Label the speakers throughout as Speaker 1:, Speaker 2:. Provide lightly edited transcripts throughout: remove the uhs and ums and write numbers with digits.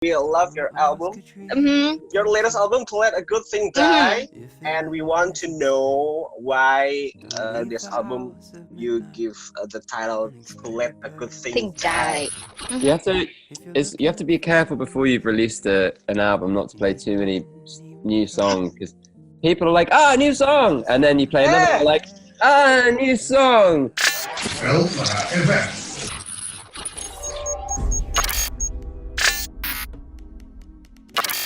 Speaker 1: We love your album,
Speaker 2: Mm-hmm.
Speaker 1: your latest album, To Let a Good Thing Die, and we want to know why this album you give the title To Let a Good Thing
Speaker 2: Think
Speaker 1: Die.
Speaker 2: die.
Speaker 3: You have to, you have to be careful before you've released an album not to play too many new songs, because people are like, ah, new song, and then you play another one like, ah, new song.
Speaker 4: Alpha FM.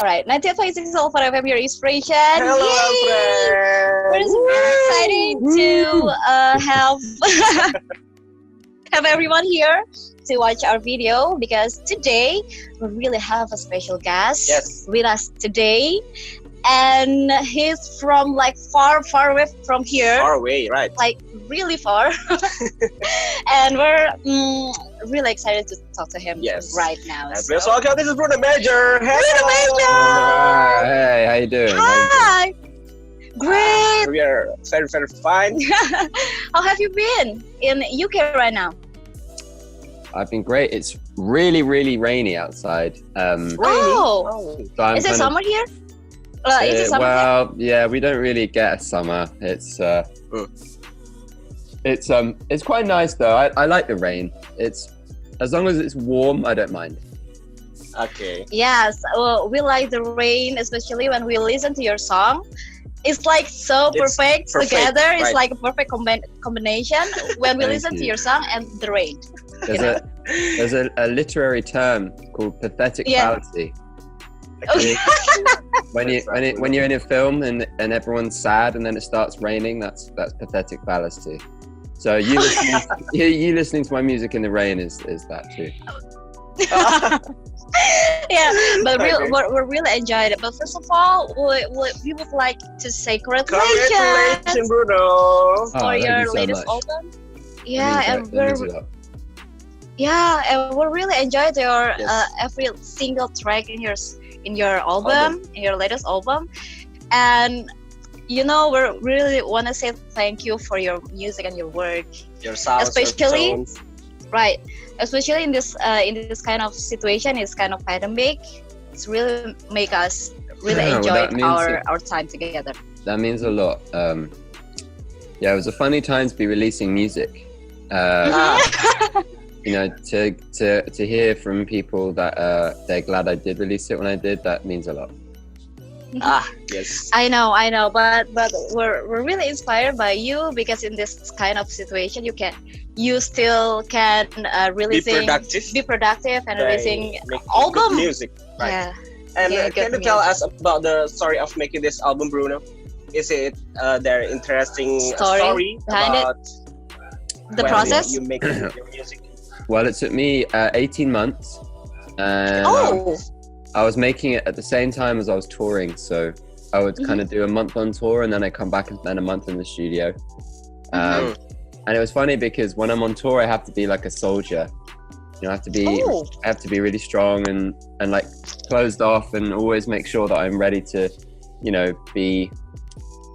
Speaker 2: All right, 98.6 Alpha FM, your inspiration.
Speaker 1: Hello,
Speaker 2: Yay!
Speaker 1: friends.
Speaker 2: We're super excited to have have everyone here to watch our video, because today we really have a special guest with us today, and he's from like far away from here.
Speaker 1: Far away, right?
Speaker 2: Like really far. And we're really excited to talk to him right now.
Speaker 1: Please welcome, this is Bruno Major. Hey.
Speaker 2: Bruno Major!
Speaker 3: Hey, how you doing?
Speaker 2: Hi! Great!
Speaker 1: We are very fine.
Speaker 2: How have you been in UK right now?
Speaker 3: I've been great. It's really rainy outside.
Speaker 2: Oh!
Speaker 3: So I'm
Speaker 2: is it summer here? Is it summer
Speaker 3: well, yeah, we don't really get a summer. It's quite nice though. I like the rain. It's as long as it's warm, I don't mind.
Speaker 1: Okay.
Speaker 2: Yes, well, we like the rain, especially when we listen to your song. It's like so perfect together.
Speaker 1: Right.
Speaker 2: It's like a perfect combination when we listen to your song and the rain.
Speaker 3: There's a literary term called pathetic fallacy.
Speaker 2: Okay.
Speaker 3: When you're in a film and everyone's sad and then it starts raining, that's pathetic fallacy. So you listening to my music in the rain is that too.
Speaker 2: Yeah, but we're really enjoyed it. But first of all, we would like to say congratulations,
Speaker 1: Bruno,
Speaker 2: for your
Speaker 3: so
Speaker 2: latest
Speaker 3: much.
Speaker 2: album. Yeah, and we're really enjoyed your every single track in your album, in your latest album, and we really want to say thank you for your music and your work,
Speaker 1: your sounds,
Speaker 2: especially
Speaker 1: your tones.
Speaker 2: Right, especially in this kind of situation, it's kind of pandemic. It's really make us really enjoy our time together.
Speaker 3: That means a lot. Yeah, it was a funny time to be releasing music. To hear from people that they're glad I did release it when I did, that means a lot.
Speaker 1: Yes.
Speaker 2: I know, but we're really inspired by you, because in this kind of situation, you still can be productive and releasing album
Speaker 1: music, right?
Speaker 2: Yeah.
Speaker 1: And can you tell us about the story of making this album, Bruno? Is it there interesting story
Speaker 2: behind
Speaker 1: about
Speaker 2: the process?
Speaker 1: You make your music?
Speaker 3: Well, it took me 18 months, and I was making it at the same time as I was touring. So I would kind of do a month on tour, and then I come back and spend a month in the studio. And it was funny because when I'm on tour, I have to be like a soldier. I have to be really strong and like closed off, and always make sure that I'm ready to, be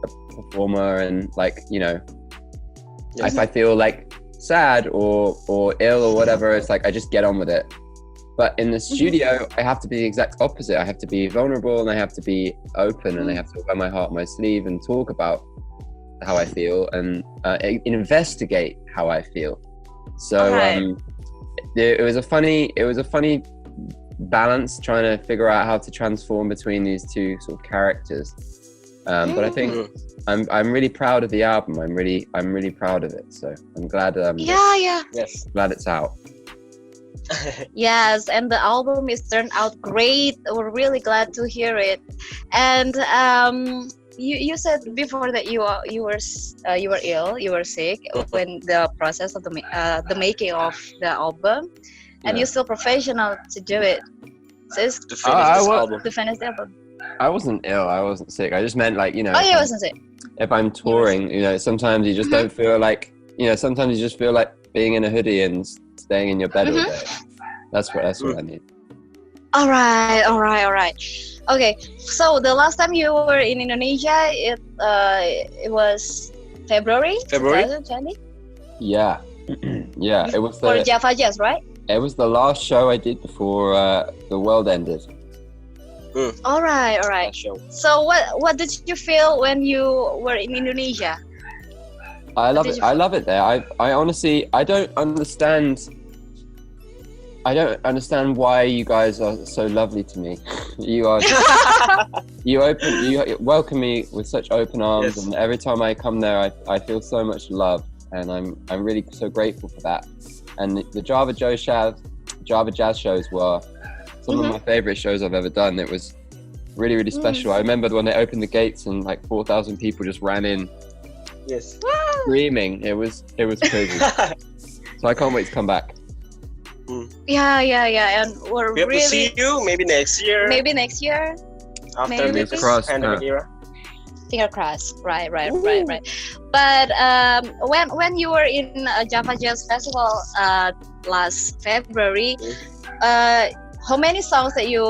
Speaker 3: a performer, and like, if I feel like sad or ill or whatever, it's like I just get on with it. But in the studio, I have to be the exact opposite. I have to be vulnerable, and I have to be open, and I have to wear my heart on my sleeve and talk about how I feel, and investigate how I feel. So it was a funny balance, trying to figure out how to transform between these two sort of characters. But I think I'm really proud of the album. I'm really proud of it. So I'm glad.
Speaker 1: Yes.
Speaker 3: Glad it's out.
Speaker 2: Yes, and the album is turned out great. We're really glad to hear it. And you said before that you were ill, you were sick when the process of the making of the album, and you're still professional to do it. So it's
Speaker 1: to finish
Speaker 2: the album.
Speaker 3: I wasn't ill. I wasn't sick. I just meant like
Speaker 2: I wasn't sick.
Speaker 3: If I'm touring, sometimes you just don't feel like sometimes you just feel like being in a hoodie and staying in your bed all day. That's what I mean. All
Speaker 2: right. Okay, so the last time you were in Indonesia, it was February 2020.
Speaker 3: Yeah, yeah. It was
Speaker 2: for Java Jazz, right?
Speaker 3: It was the last show I did before the world ended.
Speaker 2: All right.
Speaker 1: Show.
Speaker 2: So what did you feel when you were in Indonesia?
Speaker 3: I love it. I love it there. I honestly, I don't understand why you guys are so lovely to me. You welcome me with such open arms,
Speaker 1: Yes.
Speaker 3: and every time I come there, I feel so much love, and I'm really so grateful for that. And the Java Jazz shows were some of my favorite shows I've ever done. It was really, really special. I remember when they opened the gates and like 4,000 people just ran in,
Speaker 1: Yes.
Speaker 3: screaming. It was crazy. So I can't wait to come back.
Speaker 2: Yeah, and we're
Speaker 1: We hope
Speaker 2: really
Speaker 1: to see you maybe next year.
Speaker 2: maybe next year.
Speaker 1: After
Speaker 2: maybe.
Speaker 1: this
Speaker 3: Crossed,
Speaker 1: pandemic era.
Speaker 2: Finger crossed. Right. But when you were in Java Jazz Festival last February, how many songs that you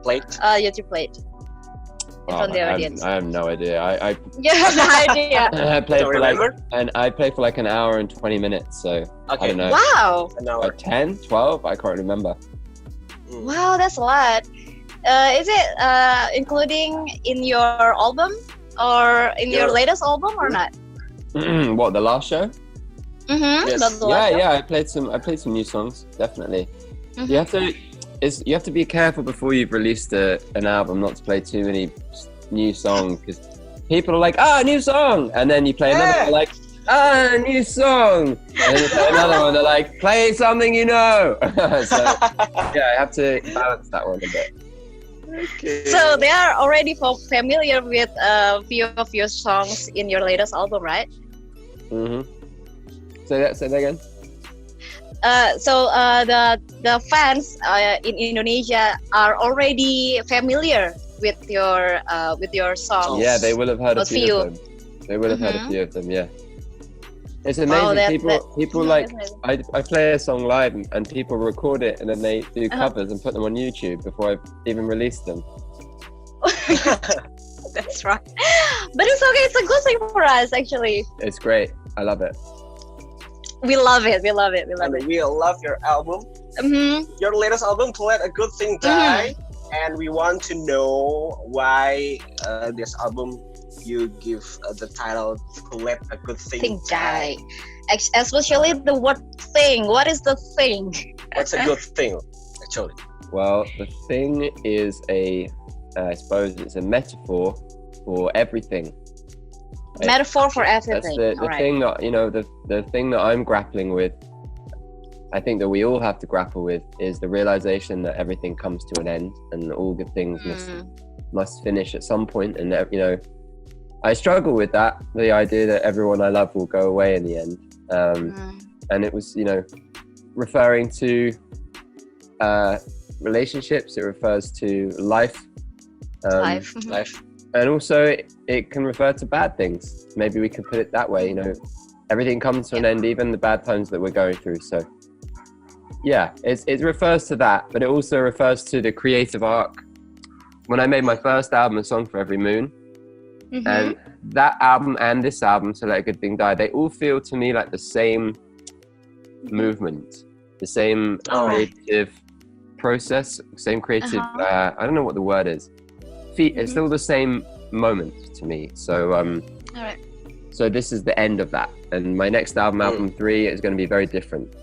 Speaker 1: Played.
Speaker 2: you played in front of the audience?
Speaker 3: I have no idea. I
Speaker 2: You have no idea.
Speaker 3: I played
Speaker 1: Don't
Speaker 3: for like,
Speaker 1: remember?
Speaker 3: and I played for like an hour and 20 minutes. So I
Speaker 1: Okay.
Speaker 3: don't know.
Speaker 2: Wow,
Speaker 1: An hour.
Speaker 3: 10, 12? I can't remember.
Speaker 2: wow, that's a lot. Is it including in your album or in your latest album or not?
Speaker 3: What, the last show?
Speaker 2: Mm-hmm.
Speaker 1: Yes.
Speaker 3: Yeah. I played some new songs. Definitely.
Speaker 2: Mhm.
Speaker 3: You have to be careful before you've released an album not to play too many new songs, because people are like, new song, and then you play another one, like, new song, and then you play another one, they're like, play something you know. So yeah, I have to balance that one a bit.
Speaker 1: Okay.
Speaker 2: So they are already familiar with a few of your songs in your latest album, right?
Speaker 3: Say that again.
Speaker 2: So the fans in Indonesia are already familiar with your songs.
Speaker 3: Yeah, they will have heard
Speaker 2: A
Speaker 3: a few of them. They will have heard a few of them. Yeah. It's amazing. People like, I play a song live and people record it and then they do covers and put them on YouTube before I've even released them.
Speaker 2: That's right. But it's okay. It's a good thing for us, actually.
Speaker 3: It's great. I love it.
Speaker 2: We love it.
Speaker 1: And we love your album.
Speaker 2: Mm-hmm.
Speaker 1: Your latest album, To Let a Good Thing Die. And we want to know why this album you give the title To Let a Good Thing Die.
Speaker 2: Especially the word thing. What is the thing?
Speaker 1: What's a good thing, actually?
Speaker 3: Well, the thing is I suppose it's a metaphor for everything.
Speaker 2: Metaphor for
Speaker 3: That's
Speaker 2: everything.
Speaker 3: the thing that, the thing that I'm grappling with, I think that we all have to grapple with, is the realization that everything comes to an end and all good things must finish at some point. And, I struggle with that, the idea that everyone I love will go away in the end. And it was, referring to relationships, it refers to life.
Speaker 2: Life.
Speaker 3: And also it can refer to bad things. Maybe we could put it that way, everything comes to an end, even the bad times that we're going through. So yeah, it refers to that, but it also refers to the creative arc. When I made my first album, A Song for Every Moon, and that album and this album, So Let a Good Thing Die, they all feel to me like the same movement, the same creative process, same creative, I don't know what the word is. It's still the same moment to me. So so this is the end of that, and my next album 3, is going to be very different.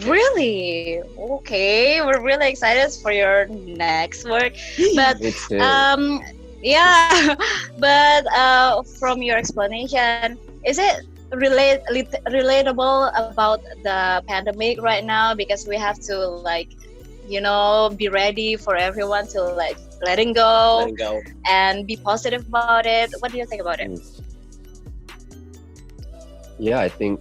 Speaker 2: Really? Okay, we're really excited for your next work. But
Speaker 3: Me too.
Speaker 2: yeah, but from your explanation, is it relatable about the pandemic right now? Because we have to be ready for everyone to letting go and be positive about it. What do you think about it?
Speaker 3: Yeah, I think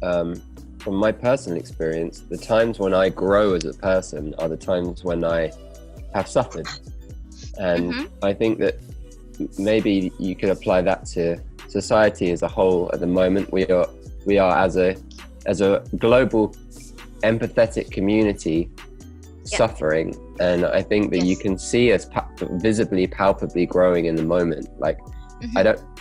Speaker 3: from my personal experience, the times when I grow as a person are the times when I have suffered. And I think that maybe you could apply that to society as a whole at the moment. We are as a global empathetic community suffering, and I think that you can see us visibly, palpably growing in the moment.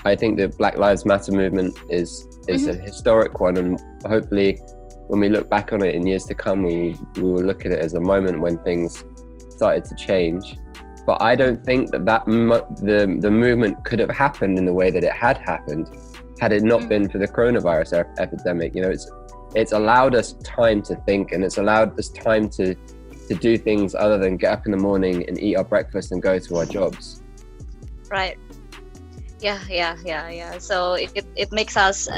Speaker 3: I think the Black Lives Matter movement is a historic one, and hopefully when we look back on it in years to come, we will look at it as a moment when things started to change. But I don't think that the movement could have happened in the way that it had happened had it not been for the coronavirus epidemic. You know, it's allowed us time to think, and it's allowed us time to do things other than get up in the morning and eat our breakfast and go to our jobs.
Speaker 2: Right. Yeah. So it makes us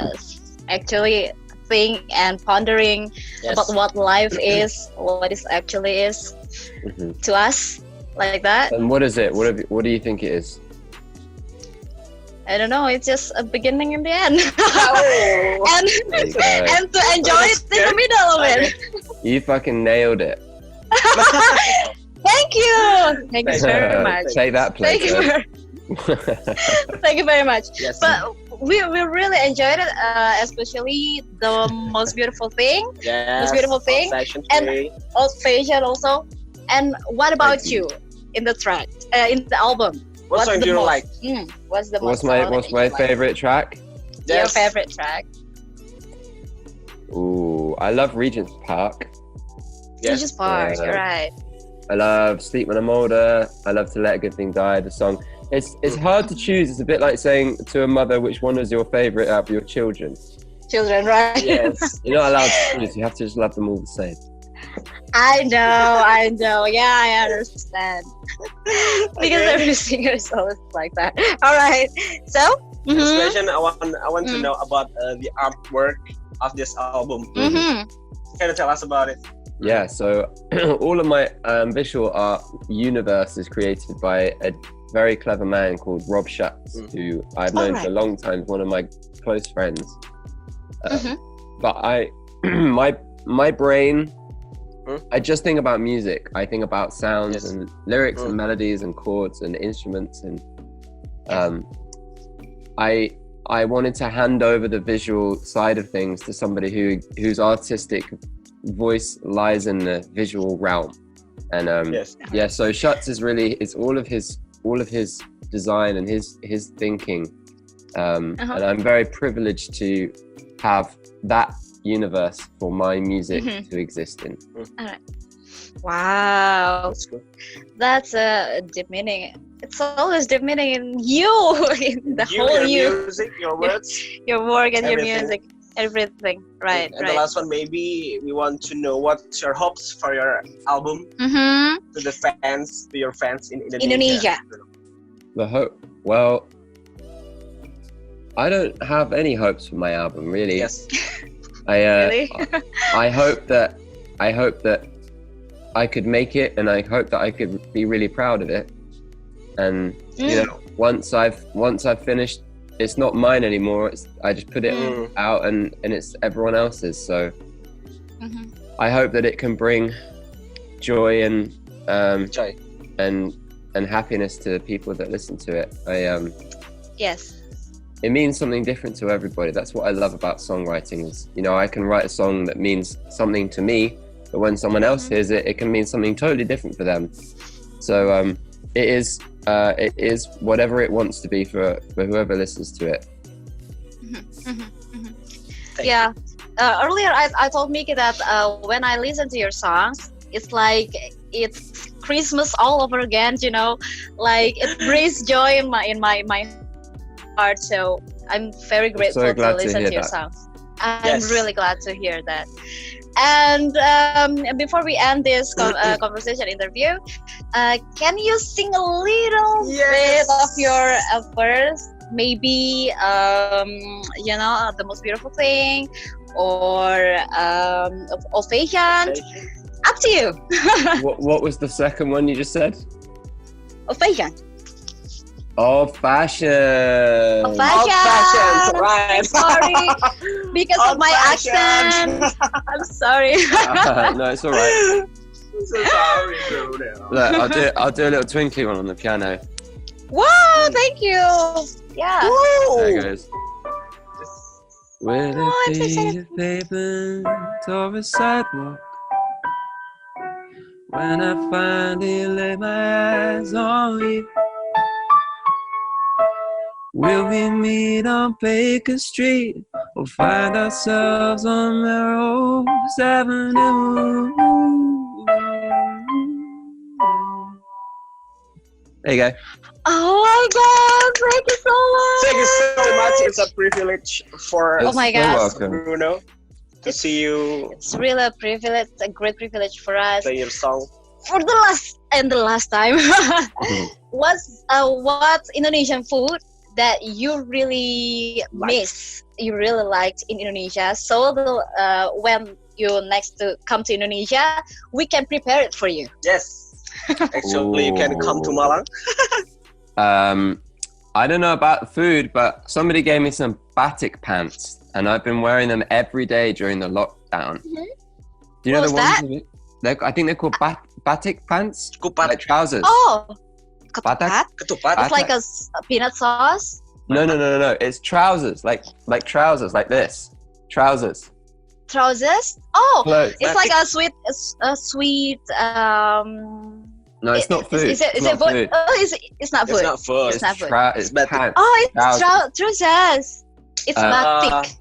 Speaker 2: actually think and pondering about what life is, what it actually is to us, like that.
Speaker 3: And what is it? What do you think it is?
Speaker 2: I don't know. It's just a beginning and the end, and to enjoy it in the middle of it.
Speaker 3: You fucking nailed it.
Speaker 2: Thank you. Thank you very much.
Speaker 3: Take that, please.
Speaker 2: Thank you very much.
Speaker 1: Yes.
Speaker 2: But we really enjoyed it, especially the most beautiful thing.
Speaker 1: Yes.
Speaker 2: Most beautiful thing, and old fashion also. And what about you in the track, in the album?
Speaker 1: What song do you like?
Speaker 2: What's the
Speaker 3: What's my favorite track?
Speaker 2: Your favorite track?
Speaker 3: Ooh, I love Regent's Park.
Speaker 2: Regent's Park, right?
Speaker 3: I love Sleep When I'm Older. I love To Let a Good Thing Die. The song. It's hard to choose. It's a bit like saying to a mother which one is your favorite out of your children.
Speaker 2: Children, right?
Speaker 3: Yes. You're not allowed to choose. You have to just love them all the same.
Speaker 2: I know. Yeah, I understand. Because every singer is always like that. All right. So,
Speaker 1: Especially, I want to know about the artwork of this album. Can you tell us about it?
Speaker 3: Yeah. So, all of my visual art universe is created by a very clever man called Rob Schutz, who I've known for a long time. One of my close friends. But my brain. I just think about music. I think about sounds and lyrics and melodies and chords and instruments, and I wanted to hand over the visual side of things to somebody whose artistic voice lies in the visual realm. And so Schutz is really, it's all of his design and his thinking, and I'm very privileged to have that universe for my music to exist in.
Speaker 2: All right. Wow, that's a deep meaning. It's always deep meaning in you, in the whole you.
Speaker 1: Music, your words,
Speaker 2: your work, and
Speaker 1: everything.
Speaker 2: your music, everything. Right.
Speaker 1: And the last one, maybe we want to know what's your hopes for your album to your fans in Indonesia.
Speaker 3: The hope. Well, I don't have any hopes for my album, really.
Speaker 1: Yes.
Speaker 2: Really?
Speaker 3: I hope that I could make it, and I hope that I could be really proud of it. And you know, once I've finished, it's not mine anymore. I just put it out, and it's everyone else's. So I hope that it can bring joy and and happiness to people that listen to it.
Speaker 2: Yes.
Speaker 3: It means something different to everybody. That's what I love about songwriting is, you know, I can write a song that means something to me, but when someone else hears it, it can mean something totally different for them. So it is whatever it wants to be for whoever listens to it.
Speaker 2: Yeah. Earlier I told Miki that when I listen to your songs, it's like it's Christmas all over again, you know, like it brings joy in my heart. So I'm very grateful to listen to your songs. I'm really glad to hear that. And before we end this conversation interview, can you sing a little bit of your verse? Maybe you know, The Most Beautiful Thing, or Old Fashioned. Up to you.
Speaker 3: What was the second one you just said?
Speaker 2: Old Fashioned.
Speaker 3: Old Fashioned.
Speaker 2: Old Fashioned.
Speaker 1: Right.
Speaker 2: I'm sorry because of my accent. I'm sorry.
Speaker 3: No, it's all right.
Speaker 1: I'm so sorry, Bruno.
Speaker 3: Look, I'll do a little twinkly one on the piano.
Speaker 2: Wow, thank you. Yeah.
Speaker 3: There it goes. Will
Speaker 2: I'm
Speaker 3: it
Speaker 2: so
Speaker 3: be
Speaker 2: excited.
Speaker 3: a pavement or a sidewalk? When I finally lay my eyes on you, will we meet on Baker Street we'll find ourselves on Melrose Avenue. There you go.
Speaker 2: Oh my God! Thank you so much.
Speaker 1: Thank you so much. It's a privilege for
Speaker 2: Oh my
Speaker 3: You're
Speaker 2: God.
Speaker 3: welcome.
Speaker 1: Bruno to see you
Speaker 2: It's really a privilege, a great privilege for us.
Speaker 1: play your song.
Speaker 2: For the last time, what's Indonesian food that you really miss? You really liked in Indonesia. So when you next to come to Indonesia, we can prepare it for you.
Speaker 1: Yes. Actually, you can come to Malang.
Speaker 3: I don't know about food, but somebody gave me some batik pants, and I've been wearing them every day during the lockdown.
Speaker 2: Mm-hmm.
Speaker 3: Do you know
Speaker 2: What
Speaker 3: the
Speaker 2: was
Speaker 3: ones? I think they're called batik pants,
Speaker 1: Kupat.
Speaker 3: like trousers.
Speaker 2: Oh,
Speaker 3: Batak?
Speaker 2: ketupat.
Speaker 1: Ketupat.
Speaker 2: It's like a peanut sauce.
Speaker 3: No. It's trousers, like trousers, like this. Trousers.
Speaker 2: Trousers. Oh,
Speaker 3: Clothes.
Speaker 2: it's like a sweet.
Speaker 3: No, it's not food.
Speaker 2: Is it
Speaker 3: It's not
Speaker 2: food?
Speaker 3: food.
Speaker 2: Oh, it's not food.
Speaker 1: It's not food.
Speaker 2: It's not food.
Speaker 3: It's
Speaker 1: batik.
Speaker 3: pants.
Speaker 2: Oh, it's
Speaker 3: Trousers.
Speaker 2: trousers. It's batik.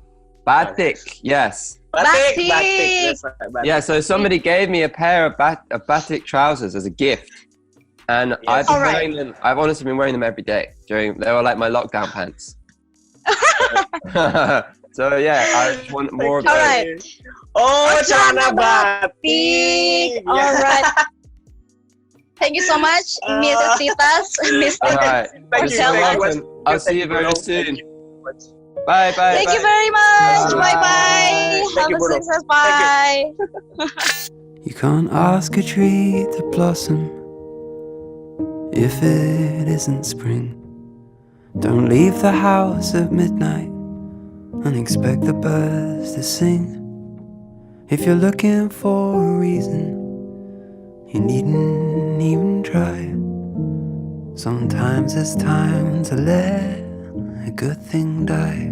Speaker 3: Batik, yes.
Speaker 1: Batik.
Speaker 2: Batik.
Speaker 1: That's right, batik.
Speaker 3: Yeah, so somebody gave me a pair of batik trousers as a gift. And
Speaker 1: Yes.
Speaker 3: I've been
Speaker 2: Alright.
Speaker 3: wearing them. I've honestly been wearing them every day. They were like my lockdown pants. So yeah, I just want more of those.
Speaker 2: Alright.
Speaker 1: Oh, celana
Speaker 2: Batik.
Speaker 1: batik.
Speaker 2: All right. Thank you so much, Mrs. Titas, Mr.
Speaker 3: Alright.
Speaker 1: Thank you.
Speaker 3: You're
Speaker 2: Marcella.
Speaker 3: welcome. I'll see you very
Speaker 1: Bruno.
Speaker 3: soon.
Speaker 1: Thank you.
Speaker 3: Bye.
Speaker 2: Thank you very much.
Speaker 3: Bye.
Speaker 2: Bye.
Speaker 1: Thank
Speaker 2: Have
Speaker 1: you,
Speaker 2: a
Speaker 1: Bruno.
Speaker 2: success. Bye.
Speaker 5: You can't ask a tree to blossom if it isn't spring. Don't leave the house at midnight and expect the birds to sing. If you're looking for a reason, you needn't even try. Sometimes it's time to let a good thing die.